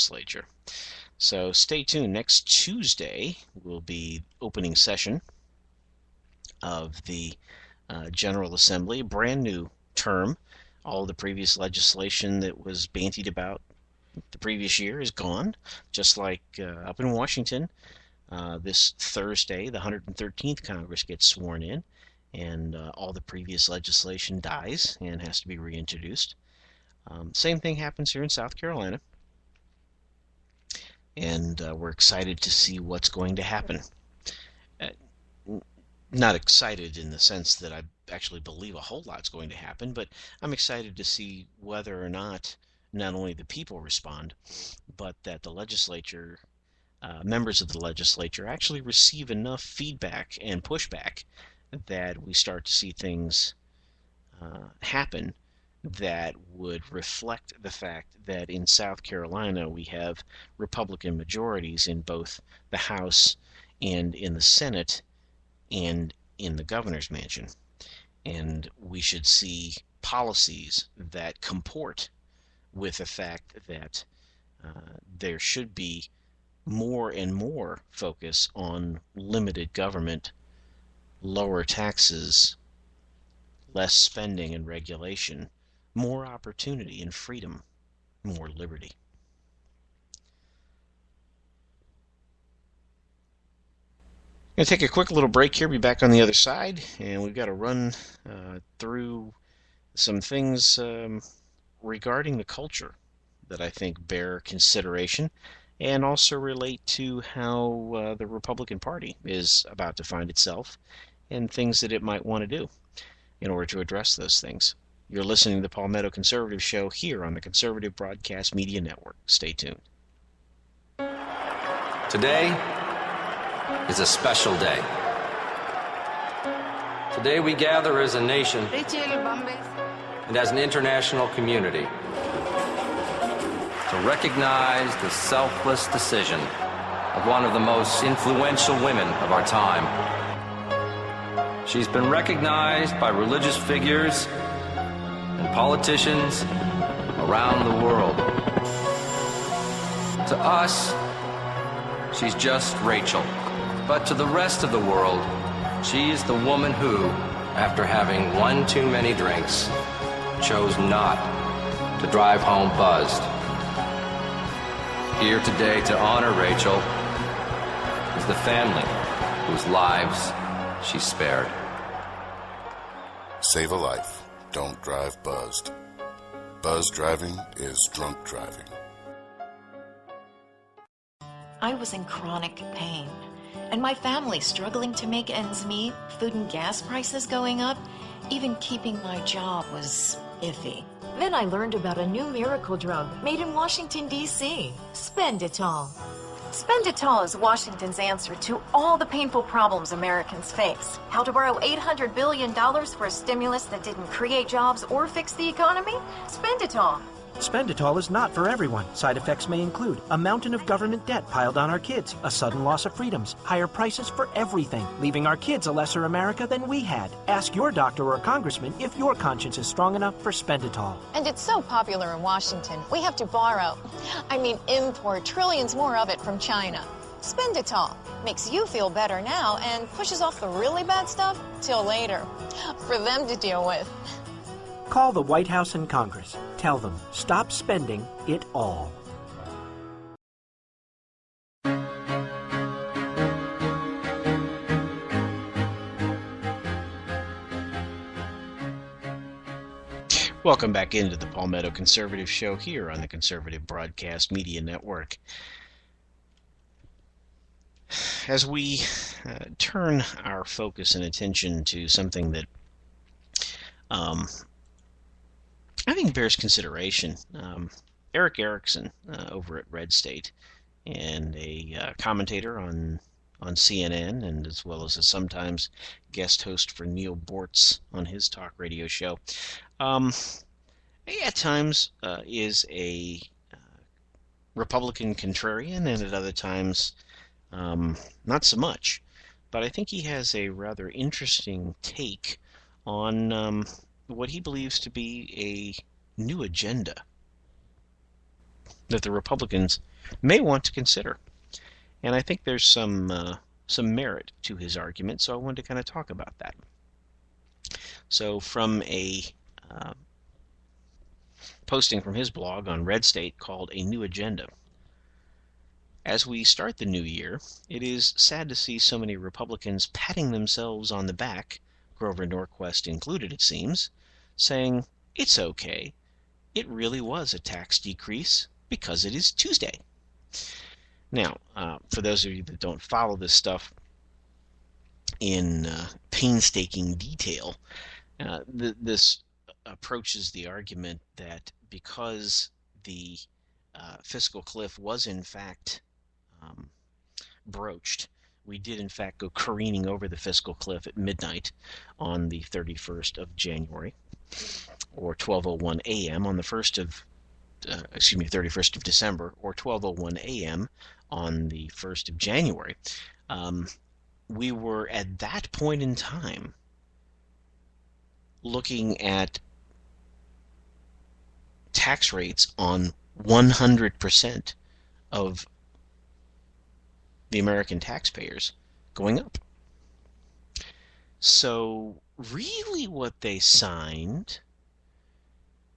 legislature. So stay tuned. Next Tuesday will be opening session of the General Assembly, a brand new term. All the previous legislation that was bantied about the previous year is gone, just like up in Washington. This Thursday, the 113th Congress gets sworn in, and all the previous legislation dies and has to be reintroduced. Same thing happens here in South Carolina, and we're excited to see what's going to happen. Not excited in the sense that I actually believe a whole lot's going to happen, but I'm excited to see whether or not only the people respond, but that the legislature, members of the legislature, actually receive enough feedback and pushback that we start to see things happen that would reflect the fact that in South Carolina we have Republican majorities in both the House and in the Senate and in the governor's mansion. And we should see policies that comport with the fact that there should be more and more focus on limited government, lower taxes, less spending and regulation, more opportunity and freedom, more liberty. I'm going to take a quick little break here, be back on the other side, and we've got to run through some things regarding the culture that I think bear consideration and also relate to how the Republican Party is about to find itself and things that it might want to do in order to address those things. You're listening to the Palmetto Conservative Show here on the Conservative Broadcast Media Network. Stay tuned. Today is a special day. Today we gather as a nation and as an international community to recognize the selfless decision of one of the most influential women of our time. She's been recognized by religious figures and politicians around the world. To us, she's just Rachel. But to the rest of the world, she is the woman who, after having one too many drinks, chose not to drive home buzzed. Here today to honor Rachel is the family whose lives she spared. Save a life. Don't drive buzzed. Buzz driving is drunk driving. I was in chronic pain, and my family struggling to make ends meet, food and gas prices going up, even keeping my job was iffy. Then I learned about a new miracle drug made in Washington, D.C., Spenditol. Spenditol is Washington's answer to all the painful problems Americans face. How to borrow $800 billion for a stimulus that didn't create jobs or fix the economy? Spenditol. Spenditol is not for everyone. Side effects may include a mountain of government debt piled on our kids, a sudden loss of freedoms, higher prices for everything, leaving our kids a lesser America than we had. Ask your doctor or congressman if your conscience is strong enough for Spenditol. And it's so popular in Washington, we have to import trillions more of it from China. Spenditol makes you feel better now and pushes off the really bad stuff till later, for them to deal with. Call the White House and Congress. Tell them, stop spending it all. Welcome back into the Palmetto Conservative Show here on the Conservative Broadcast Media Network. As we turn our focus and attention to something that I think bears consideration. Eric Erickson over at Red State, and a commentator on CNN, and as well as a sometimes guest host for Neil Bortz on his talk radio show, he at times is a Republican contrarian, and at other times not so much. But I think he has a rather interesting take on what he believes to be a new agenda. that the Republicans may want to consider. And I think there's some merit to his argument, so I wanted to kind of talk about that. So from a posting from his blog on Red State called A New Agenda. As we start the new year, it is sad to see so many Republicans patting themselves on the back, Grover Norquist included it seems, saying, "It's okay. It really was a tax decrease because it is Tuesday." Now, for those of you that don't follow this stuff in painstaking detail, this approaches the argument that because the fiscal cliff was in fact broached, we did in fact go careening over the fiscal cliff at midnight on the 31st of January, or 12:01 a.m. on the 31st of December, or 12:01 a.m. on the 1st of January. We were at that point in time looking at tax rates on 100% of the American taxpayers going up. So really what they signed,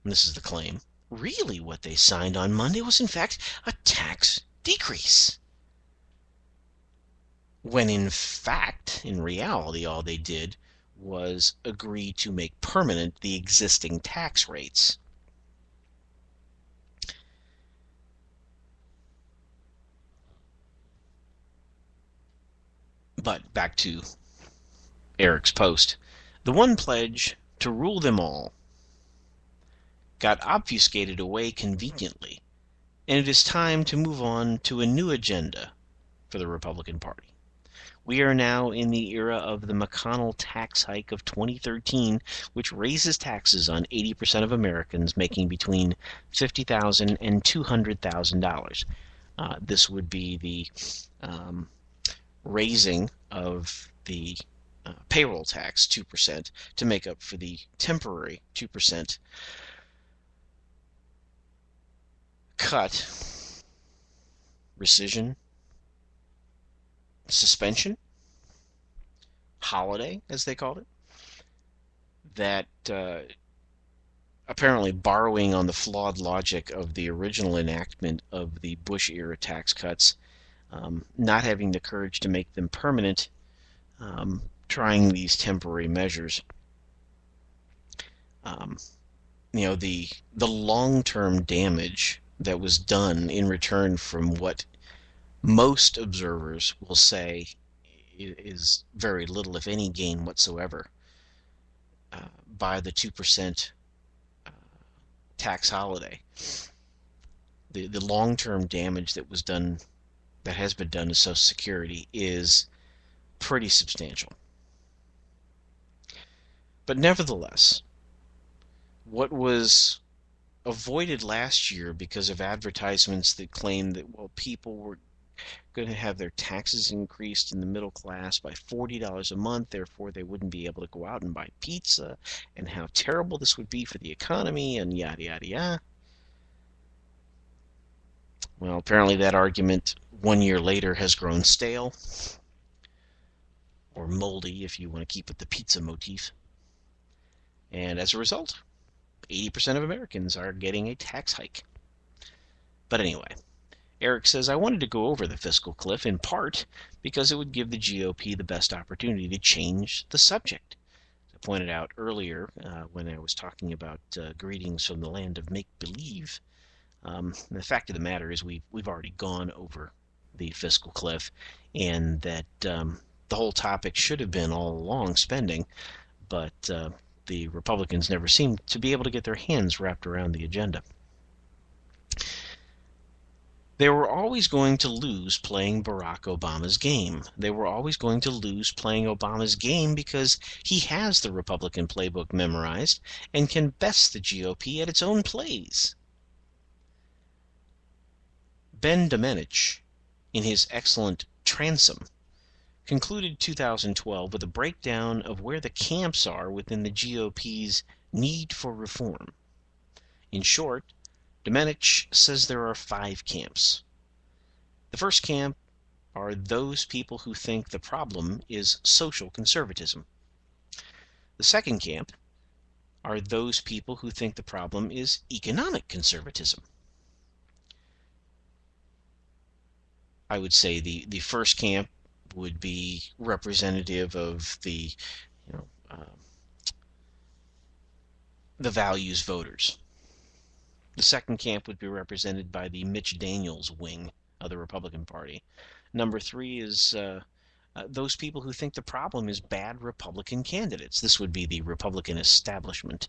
and this is the claim, really what they signed on Monday was in fact a tax decrease. When in fact, in reality, all they did was agree to make permanent the existing tax rates. But back to Eric's post. The one pledge to rule them all got obfuscated away conveniently, and it is time to move on to a new agenda for the Republican Party. We are now in the era of the McConnell tax hike of 2013, which raises taxes on 80% of Americans making between $50,000 and $200,000. This would be the raising of the payroll tax 2% to make up for the temporary 2% cut, rescission, suspension, holiday, as they called it, that apparently borrowing on the flawed logic of the original enactment of the Bush-era tax cuts, not having the courage to make them permanent, trying these temporary measures. The long-term damage that was done in return from what most observers will say is very little, if any, gain whatsoever by the 2% tax holiday. The long-term damage that was done, that has been done to Social Security, is pretty substantial. But nevertheless, what was avoided last year because of advertisements that claimed that, well, people were going to have their taxes increased in the middle class by $40 a month, therefore they wouldn't be able to go out and buy pizza, and how terrible this would be for the economy, and yada, yada, yada. Well, apparently that argument 1 year later has grown stale, or moldy if you want to keep with the pizza motif. And as a result, 80% of Americans are getting a tax hike. But anyway, Eric says, I wanted to go over the fiscal cliff in part because it would give the GOP the best opportunity to change the subject. As I pointed out earlier when I was talking about greetings from the land of make-believe, the fact of the matter is we've already gone over the fiscal cliff, and that the whole topic should have been all along spending, but the Republicans never seemed to be able to get their hands wrapped around the agenda. They were always going to lose playing Barack Obama's game. They were always going to lose playing Obama's game because he has the Republican playbook memorized and can best the GOP at its own plays. Ben Domenech, in his excellent Transom, concluded 2012 with a breakdown of where the camps are within the GOP's need for reform. In short, Domenech says there are 5 camps. The first camp are those people who think the problem is social conservatism. The second camp are those people who think the problem is economic conservatism. I would say the first camp would be representative of the values voters. The second camp would be represented by the Mitch Daniels wing of the Republican Party. Number 3 is those people who think the problem is bad Republican candidates. This would be the Republican establishment.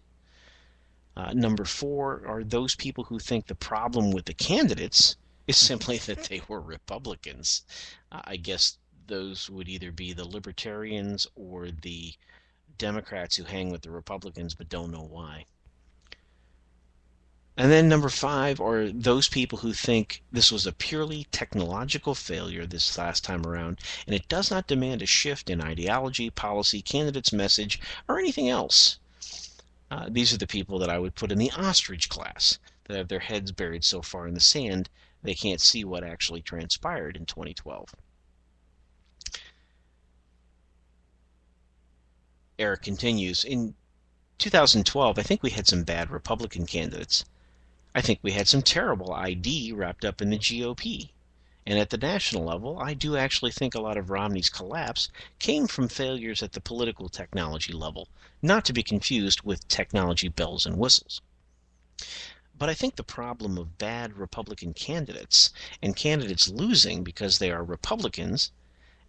Number 4 are those people who think the problem with the candidates is simply that they were Republicans. I guess those would either be the Libertarians or the Democrats who hang with the Republicans but don't know why. And then number 5 are those people who think this was a purely technological failure this last time around, and it does not demand a shift in ideology, policy, candidate's message, or anything else. These are the people that I would put in the ostrich class, that have their heads buried so far in the sand they can't see what actually transpired in 2012. Eric continues, in 2012, I think we had some bad Republican candidates. I think we had some terrible ID wrapped up in the GOP. And at the national level, I do actually think a lot of Romney's collapse came from failures at the political technology level, not to be confused with technology bells and whistles. But I think the problem of bad Republican candidates, and candidates losing because they are Republicans,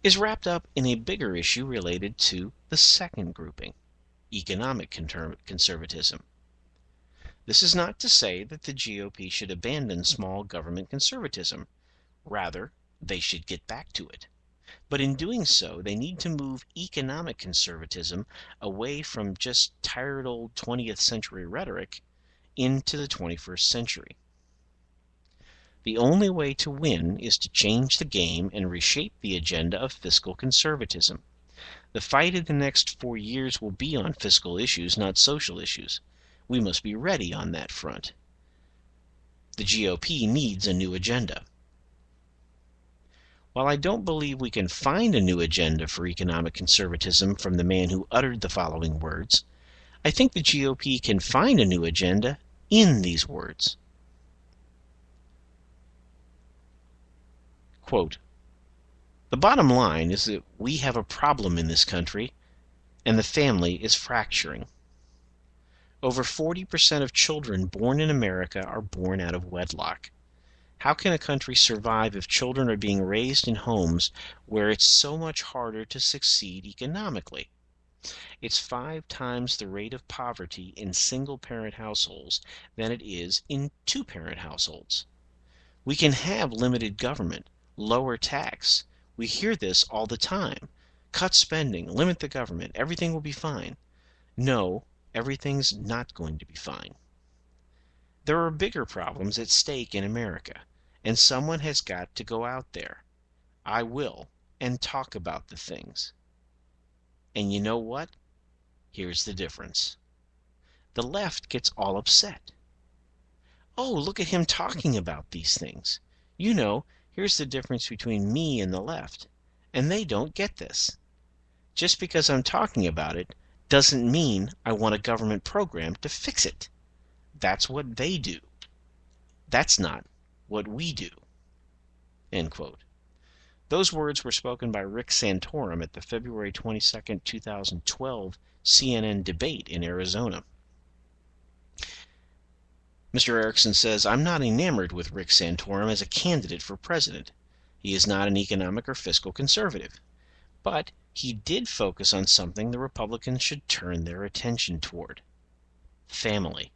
is wrapped up in a bigger issue related to the second grouping, economic conservatism. This is not to say that the GOP should abandon small government conservatism. Rather, they should get back to it. But in doing so, they need to move economic conservatism away from just tired old 20th century rhetoric into the 21st century. The only way to win is to change the game and reshape the agenda of fiscal conservatism. The fight in the next 4 years will be on fiscal issues, not social issues. We must be ready on that front. The GOP needs a new agenda. While I don't believe we can find a new agenda for economic conservatism from the man who uttered the following words, I think the GOP can find a new agenda in these words. Quote, the bottom line is that we have a problem in this country, and the family is fracturing. Over 40% of children born in America are born out of wedlock. How can a country survive if children are being raised in homes where it's so much harder to succeed economically? It's 5 times the rate of poverty in single-parent households than it is in 2-parent households. We can have limited government, lower tax. We hear this all the time. Cut spending, limit the government, everything will be fine. No, everything's not going to be fine. There are bigger problems at stake in America, and someone has got to go out there. I will, and talk about the things. And you know what? Here's the difference. The left gets all upset. Oh, look at him talking about these things. You know, here's the difference between me and the left. And they don't get this. Just because I'm talking about it doesn't mean I want a government program to fix it. That's what they do. That's not what we do. End quote. Those words were spoken by Rick Santorum at the February 22, 2012 CNN debate in Arizona. Mr. Erickson says, I'm not enamored with Rick Santorum as a candidate for president. He is not an economic or fiscal conservative. But he did focus on something the Republicans should turn their attention toward. Family.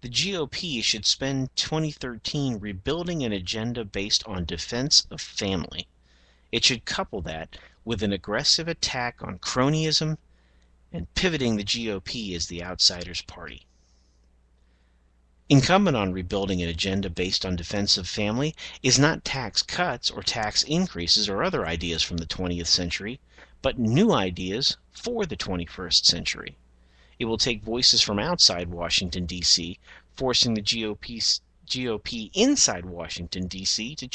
The GOP should spend 2013 rebuilding an agenda based on defense of family. It should couple that with an aggressive attack on cronyism and pivoting the GOP as the outsider's party. Incumbent on rebuilding an agenda based on defense of family is not tax cuts or tax increases or other ideas from the 20th century, but new ideas for the 21st century. It will take voices from outside Washington, D.C. forcing the GOP inside Washington, D.C. to